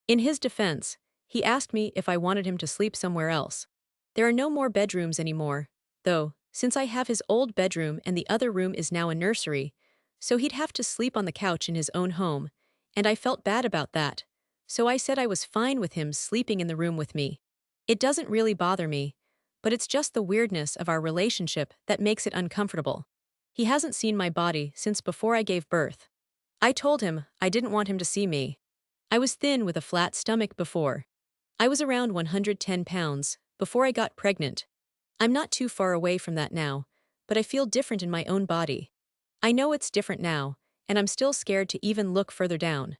In his defense, he asked me if I wanted him to sleep somewhere else. There are no more bedrooms anymore, though, since I have his old bedroom and the other room is now a nursery, so he'd have to sleep on the couch in his own home, and I felt bad about that, so I said I was fine with him sleeping in the room with me. It doesn't really bother me, but it's just the weirdness of our relationship that makes it uncomfortable. He hasn't seen my body since before I gave birth. I told him I didn't want him to see me. I was thin with a flat stomach before. I was around 110 pounds before I got pregnant. I'm not too far away from that now, but I feel different in my own body. I know it's different now, and I'm still scared to even look further down.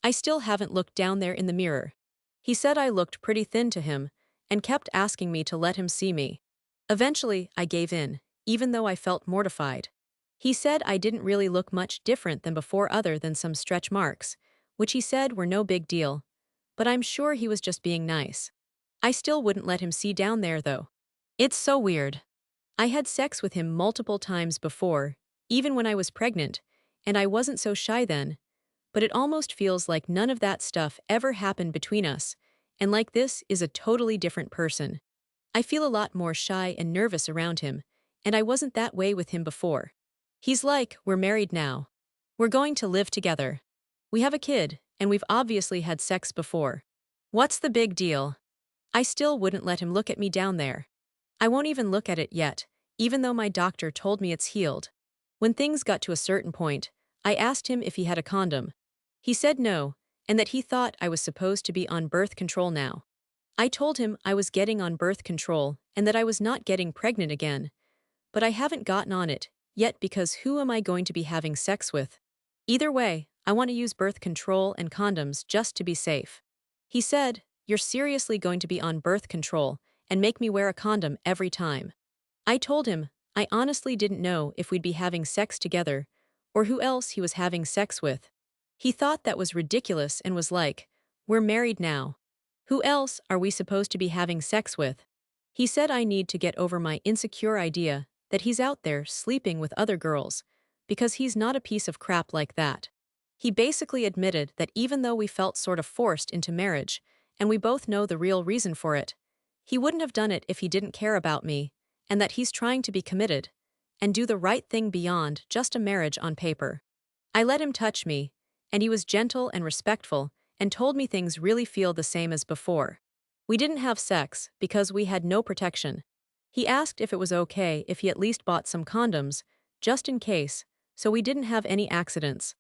I still haven't looked down there in the mirror. He said I looked pretty thin to him, and kept asking me to let him see me. Eventually, I gave in, even though I felt mortified. He said I didn't really look much different than before other than some stretch marks, which he said were no big deal, but I'm sure he was just being nice. I still wouldn't let him see down there though. It's so weird. I had sex with him multiple times before, even when I was pregnant, and I wasn't so shy then, but it almost feels like none of that stuff ever happened between us, and like this is a totally different person. I feel a lot more shy and nervous around him, and I wasn't that way with him before. He's like, we're married now. We're going to live together. We have a kid, and we've obviously had sex before. What's the big deal? I still wouldn't let him look at me down there. I won't even look at it yet, even though my doctor told me it's healed. When things got to a certain point, I asked him if he had a condom. He said no, and that he thought I was supposed to be on birth control now. I told him I was getting on birth control and that I was not getting pregnant again, but I haven't gotten on it yet because who am I going to be having sex with? Either way, I want to use birth control and condoms just to be safe. He said, "You're seriously going to be on birth control and make me wear a condom every time?" I told him I honestly didn't know if we'd be having sex together or who else he was having sex with. He thought that was ridiculous and was like, "We're married now. Who else are we supposed to be having sex with?" He said I need to get over my insecure idea that he's out there sleeping with other girls, because he's not a piece of crap like that. He basically admitted that even though we felt sort of forced into marriage, and we both know the real reason for it, he wouldn't have done it if he didn't care about me, and that he's trying to be committed and do the right thing beyond just a marriage on paper. I let him touch me, and he was gentle and respectful, and told me things really feel the same as before. We didn't have sex because we had no protection. He asked if it was okay if he at least bought some condoms, just in case, so we didn't have any accidents.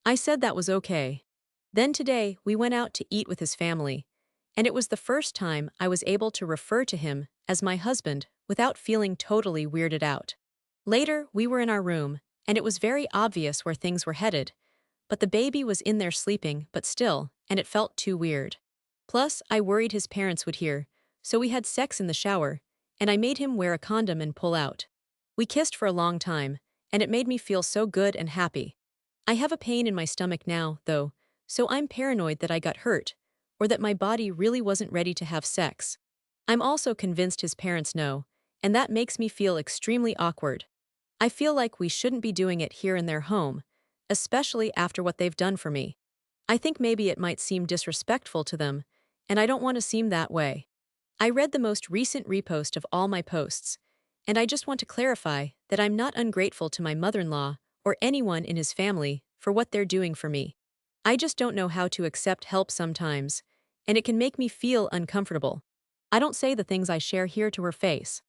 I said that was okay. Then today, we went out to eat with his family, and it was the first time I was able to refer to him as my husband without feeling totally weirded out. Later, we were in our room, and it was very obvious where things were headed, but the baby was in there sleeping, but still, and it felt too weird. Plus, I worried his parents would hear, so we had sex in the shower, and I made him wear a condom and pull out. We kissed for a long time, and it made me feel so good and happy. I have a pain in my stomach now, though, so I'm paranoid that I got hurt, or that my body really wasn't ready to have sex. I'm also convinced his parents know, and that makes me feel extremely awkward. I feel like we shouldn't be doing it here in their home, especially after what they've done for me. I think maybe it might seem disrespectful to them, and I don't want to seem that way. I read the most recent repost of all my posts, and I just want to clarify that I'm not ungrateful to my mother-in-law or anyone in his family for what they're doing for me. I just don't know how to accept help sometimes, and it can make me feel uncomfortable. I don't say the things I share here to her face.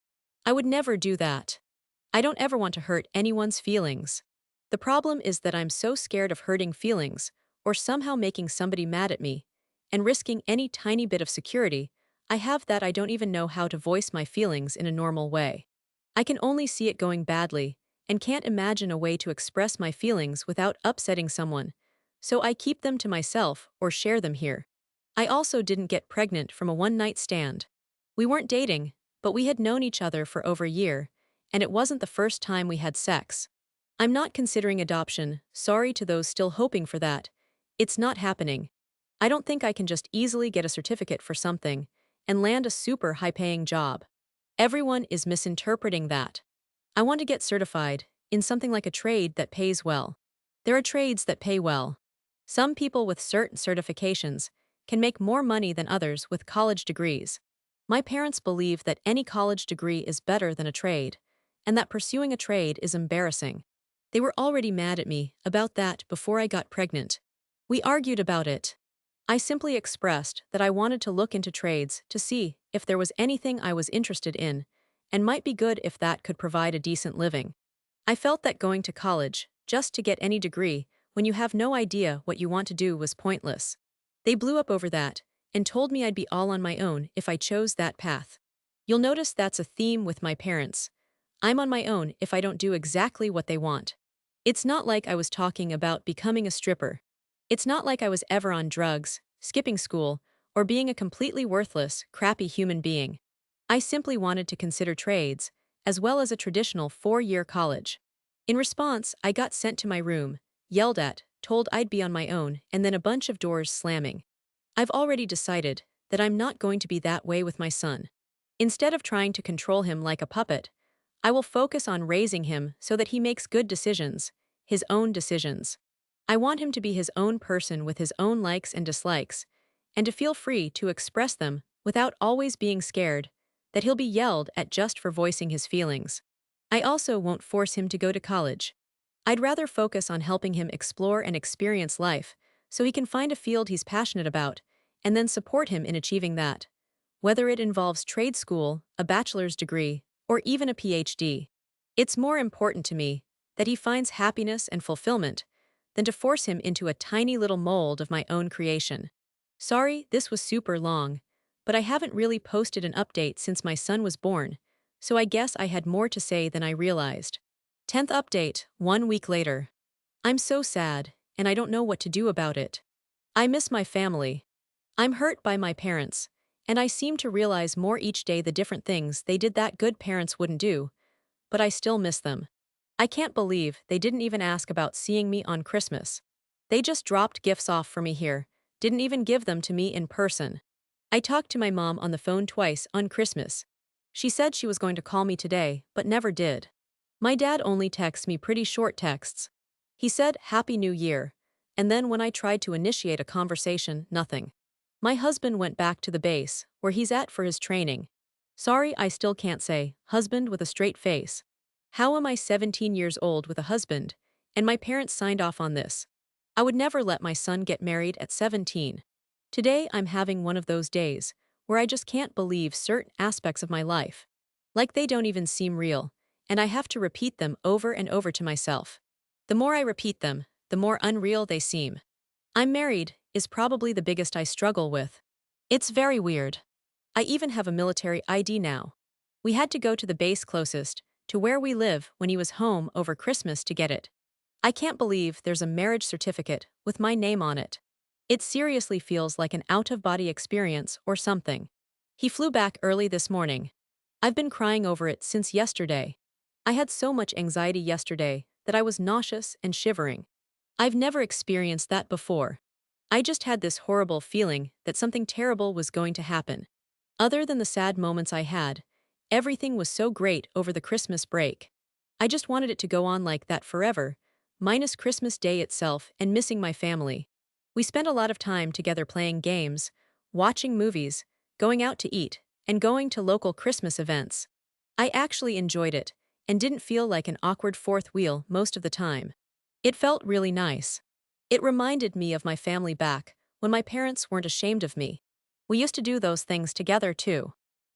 I would never do that. I don't ever want to hurt anyone's feelings. The problem is that I'm so scared of hurting feelings, or somehow making somebody mad at me, and risking any tiny bit of security I have that I don't even know how to voice my feelings in a normal way. I can only see it going badly, and can't imagine a way to express my feelings without upsetting someone, so I keep them to myself or share them here. I also didn't get pregnant from a one-night stand. We weren't dating, but we had known each other for over a year, and it wasn't the first time we had sex. I'm not considering adoption, sorry to those still hoping for that. It's not happening. I don't think I can just easily get a certificate for something and land a super high-paying job. Everyone is misinterpreting that. I want to get certified in something like a trade that pays well. There are trades that pay well. Some people with certain certifications can make more money than others with college degrees. My parents believe that any college degree is better than a trade, and that pursuing a trade is embarrassing. They were already mad at me about that before I got pregnant. We argued about it. I simply expressed that I wanted to look into trades to see if there was anything I was interested in, and might be good if that could provide a decent living. I felt that going to college, just to get any degree, when you have no idea what you want to do was pointless. They blew up over that, and told me I'd be all on my own if I chose that path. You'll notice that's a theme with my parents. I'm on my own if I don't do exactly what they want. It's not like I was talking about becoming a stripper. It's not like I was ever on drugs, skipping school, or being a completely worthless, crappy human being. I simply wanted to consider trades, as well as a traditional 4-year college. In response, I got sent to my room, yelled at, told I'd be on my own, and then a bunch of doors slamming. I've already decided that I'm not going to be that way with my son. Instead of trying to control him like a puppet, I will focus on raising him so that he makes good decisions, his own decisions. I want him to be his own person with his own likes and dislikes, and to feel free to express them without always being scared that he'll be yelled at just for voicing his feelings. I also won't force him to go to college. I'd rather focus on helping him explore and experience life so he can find a field he's passionate about, and then support him in achieving that, whether it involves trade school, a bachelor's degree, or even a PhD. It's more important to me that he finds happiness and fulfillment than to force him into a tiny little mold of my own creation. Sorry, this was super long, but I haven't really posted an update since my son was born, so I guess I had more to say than I realized. 10th update, 1 week later. I'm so sad, and I don't know what to do about it. I miss my family. I'm hurt by my parents, and I seem to realize more each day the different things they did that good parents wouldn't do, but I still miss them. I can't believe they didn't even ask about seeing me on Christmas. They just dropped gifts off for me here, didn't even give them to me in person. I talked to my mom on the phone twice on Christmas. She said she was going to call me today, but never did. My dad only texts me pretty short texts. He said, "Happy New Year," and then when I tried to initiate a conversation, nothing. My husband went back to the base, where he's at for his training. Sorry, I still can't say husband with a straight face. How am I 17 years old with a husband, and my parents signed off on this? I would never let my son get married at 17. Today, I'm having one of those days where I just can't believe certain aspects of my life. Like they don't even seem real, and I have to repeat them over and over to myself. The more I repeat them, the more unreal they seem. I'm married is probably the biggest I struggle with. It's very weird. I even have a military ID now. We had to go to the base closest to where we live when he was home over Christmas to get it. I can't believe there's a marriage certificate with my name on it. It seriously feels like an out-of-body experience or something. He flew back early this morning. I've been crying over it since yesterday. I had so much anxiety yesterday that I was nauseous and shivering. I've never experienced that before. I just had this horrible feeling that something terrible was going to happen. Other than the sad moments I had, everything was so great over the Christmas break. I just wanted it to go on like that forever, minus Christmas Day itself and missing my family. We spent a lot of time together playing games, watching movies, going out to eat, and going to local Christmas events. I actually enjoyed it and didn't feel like an awkward fourth wheel most of the time. It felt really nice. It reminded me of my family back when my parents weren't ashamed of me. We used to do those things together too.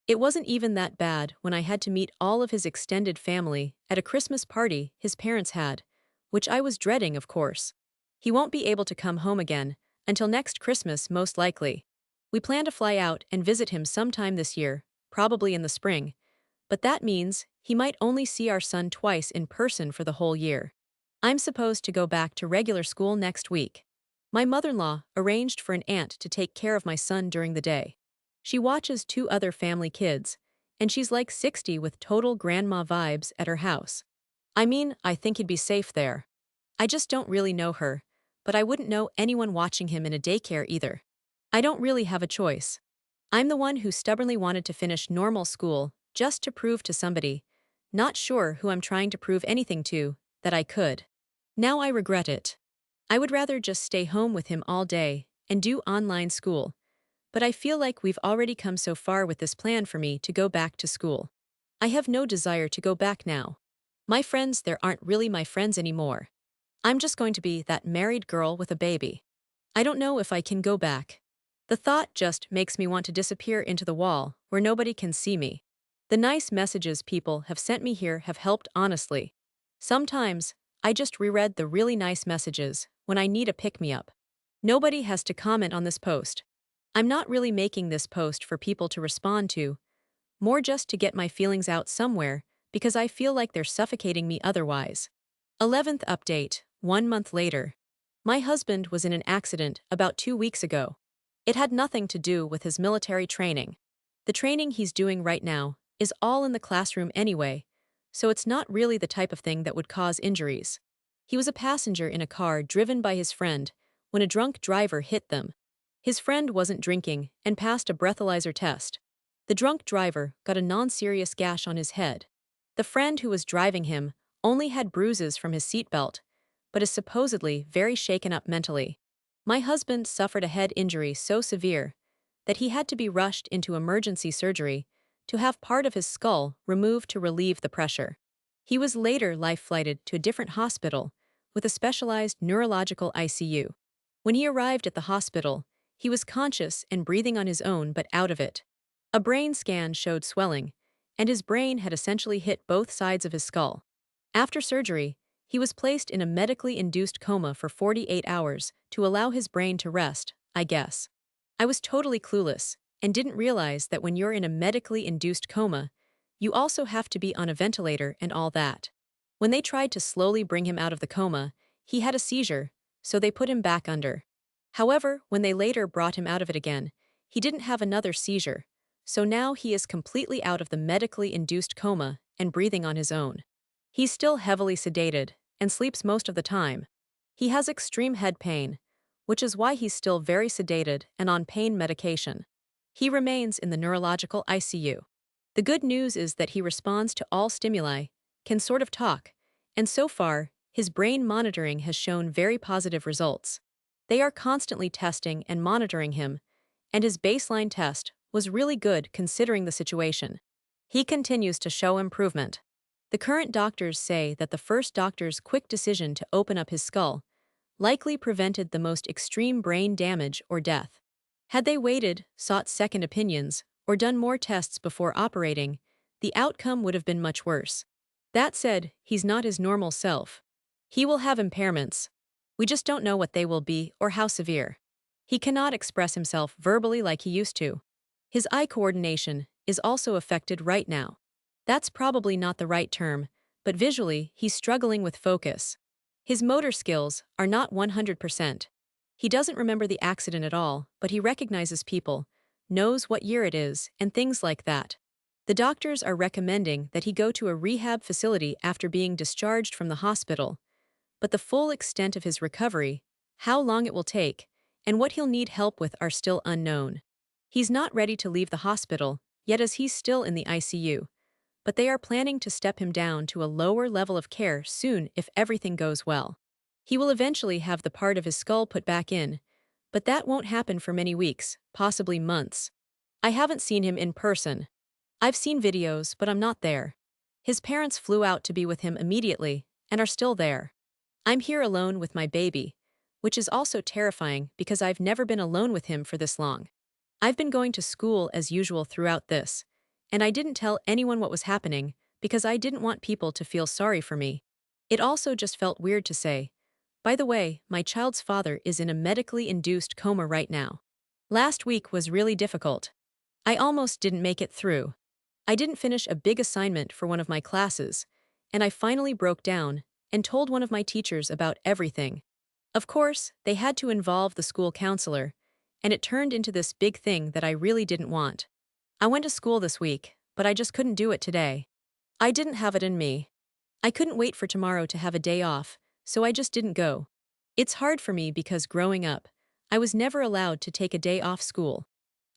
It wasn't even that bad when I had to meet all of his extended family at a Christmas party his parents had, which I was dreading, of course. He won't be able to come home again until next Christmas, most likely. We plan to fly out and visit him sometime this year, probably in the spring, but that means he might only see our son twice in person for the whole year. I'm supposed to go back to regular school next week. My mother-in-law arranged for an aunt to take care of my son during the day. She watches two other family kids, and she's like 60 with total grandma vibes at her house. I mean, I think he'd be safe there. I just don't really know her, but I wouldn't know anyone watching him in a daycare either. I don't really have a choice. I'm the one who stubbornly wanted to finish normal school just to prove to somebody, not sure who I'm trying to prove anything to, that I could. Now I regret it. I would rather just stay home with him all day and do online school, but I feel like we've already come so far with this plan for me to go back to school. I have no desire to go back now. My friends there aren't really my friends anymore. I'm just going to be that married girl with a baby. I don't know if I can go back. The thought just makes me want to disappear into the wall where nobody can see me. The nice messages people have sent me here have helped honestly. Sometimes, I just reread the really nice messages when I need a pick-me-up. Nobody has to comment on this post. I'm not really making this post for people to respond to, more just to get my feelings out somewhere because I feel like they're suffocating me otherwise. 11th update, 1 month later. My husband was in an accident about 2 weeks ago. It had nothing to do with his military training. The training he's doing right now is all in the classroom anyway, so it's not really the type of thing that would cause injuries. He was a passenger in a car driven by his friend when a drunk driver hit them. His friend wasn't drinking and passed a breathalyzer test. The drunk driver got a non-serious gash on his head. The friend who was driving him only had bruises from his seatbelt, but is supposedly very shaken up mentally. My husband suffered a head injury so severe that he had to be rushed into emergency surgery to have part of his skull removed to relieve the pressure. He was later life-flighted to a different hospital with a specialized neurological ICU. When he arrived at the hospital, he was conscious and breathing on his own but out of it. A brain scan showed swelling, and his brain had essentially hit both sides of his skull. After surgery, he was placed in a medically induced coma for 48 hours to allow his brain to rest, I guess. I was totally clueless and didn't realize that when you're in a medically induced coma, you also have to be on a ventilator and all that. When they tried to slowly bring him out of the coma, he had a seizure, so they put him back under. However, when they later brought him out of it again, he didn't have another seizure, so now he is completely out of the medically induced coma and breathing on his own. He's still heavily sedated and sleeps most of the time. He has extreme head pain, which is why he's still very sedated and on pain medication. He remains in the neurological ICU. The good news is that he responds to all stimuli, can sort of talk, and so far, his brain monitoring has shown very positive results. They are constantly testing and monitoring him, and his baseline test was really good considering the situation. He continues to show improvement. The current doctors say that the first doctor's quick decision to open up his skull likely prevented the most extreme brain damage or death. Had they waited, sought second opinions, or done more tests before operating, the outcome would have been much worse. That said, he's not his normal self. He will have impairments. We just don't know what they will be or how severe. He cannot express himself verbally like he used to. His eye coordination is also affected right now. That's probably not the right term, but visually, he's struggling with focus. His motor skills are not 100%. He doesn't remember the accident at all, but he recognizes people, knows what year it is, and things like that. The doctors are recommending that he go to a rehab facility after being discharged from the hospital, but the full extent of his recovery, how long it will take, and what he'll need help with are still unknown. He's not ready to leave the hospital, yet as he's still in the ICU, but they are planning to step him down to a lower level of care soon if everything goes well. He will eventually have the part of his skull put back in, but that won't happen for many weeks, possibly months. I haven't seen him in person. I've seen videos, but I'm not there. His parents flew out to be with him immediately, and are still there. I'm here alone with my baby, which is also terrifying because I've never been alone with him for this long. I've been going to school as usual throughout this, and I didn't tell anyone what was happening because I didn't want people to feel sorry for me. It also just felt weird to say, by the way, my child's father is in a medically induced coma right now. Last week was really difficult. I almost didn't make it through. I didn't finish a big assignment for one of my classes, and I finally broke down and told one of my teachers about everything. Of course, they had to involve the school counselor, and it turned into this big thing that I really didn't want. I went to school this week, but I just couldn't do it today. I didn't have it in me. I couldn't wait for tomorrow to have a day off, so I just didn't go. It's hard for me because growing up, I was never allowed to take a day off school.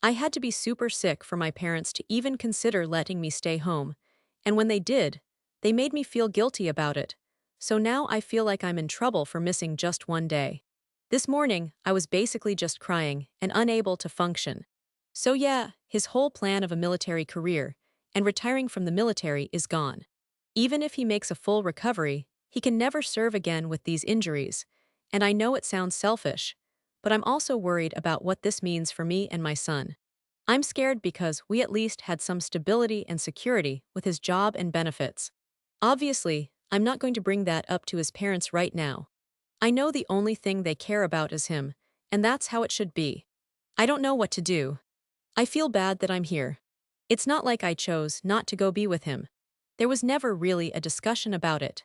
I had to be super sick for my parents to even consider letting me stay home, and when they did, they made me feel guilty about it. So now I feel like I'm in trouble for missing just one day. This morning, I was basically just crying and unable to function. So yeah, his whole plan of a military career and retiring from the military is gone. Even if he makes a full recovery, he can never serve again with these injuries, and I know it sounds selfish, but I'm also worried about what this means for me and my son. I'm scared because we at least had some stability and security with his job and benefits. Obviously, I'm not going to bring that up to his parents right now. I know the only thing they care about is him, and that's how it should be. I don't know what to do. I feel bad that I'm here. It's not like I chose not to go be with him. There was never really a discussion about it.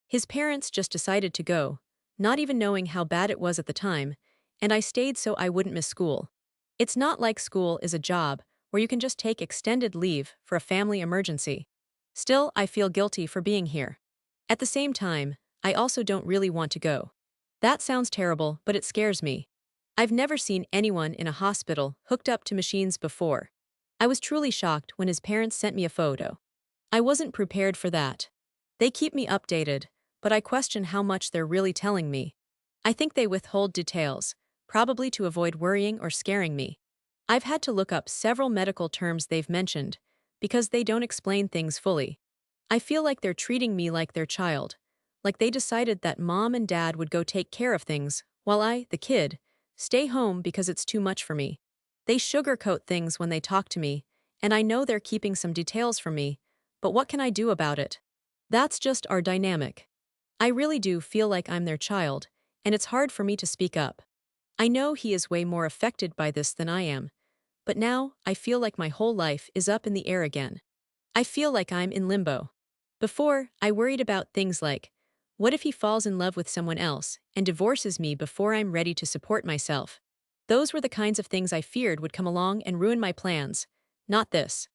His parents just decided to go, not even knowing how bad it was at the time, and I stayed so I wouldn't miss school. It's not like school is a job where you can just take extended leave for a family emergency. Still, I feel guilty for being here. At the same time, I also don't really want to go. That sounds terrible, but it scares me. I've never seen anyone in a hospital hooked up to machines before. I was truly shocked when his parents sent me a photo. I wasn't prepared for that. They keep me updated, but I question how much they're really telling me. I think they withhold details, probably to avoid worrying or scaring me. I've had to look up several medical terms they've mentioned, because they don't explain things fully. I feel like they're treating me like their child, like they decided that mom and dad would go take care of things, while I, the kid, stay home because it's too much for me. They sugarcoat things when they talk to me, and I know they're keeping some details from me, but what can I do about it? That's just our dynamic. I really do feel like I'm their child, and it's hard for me to speak up. I know he is way more affected by this than I am, but now I feel like my whole life is up in the air again. I feel like I'm in limbo. Before, I worried about things like, what if he falls in love with someone else and divorces me before I'm ready to support myself? Those were the kinds of things I feared would come along and ruin my plans. Not this.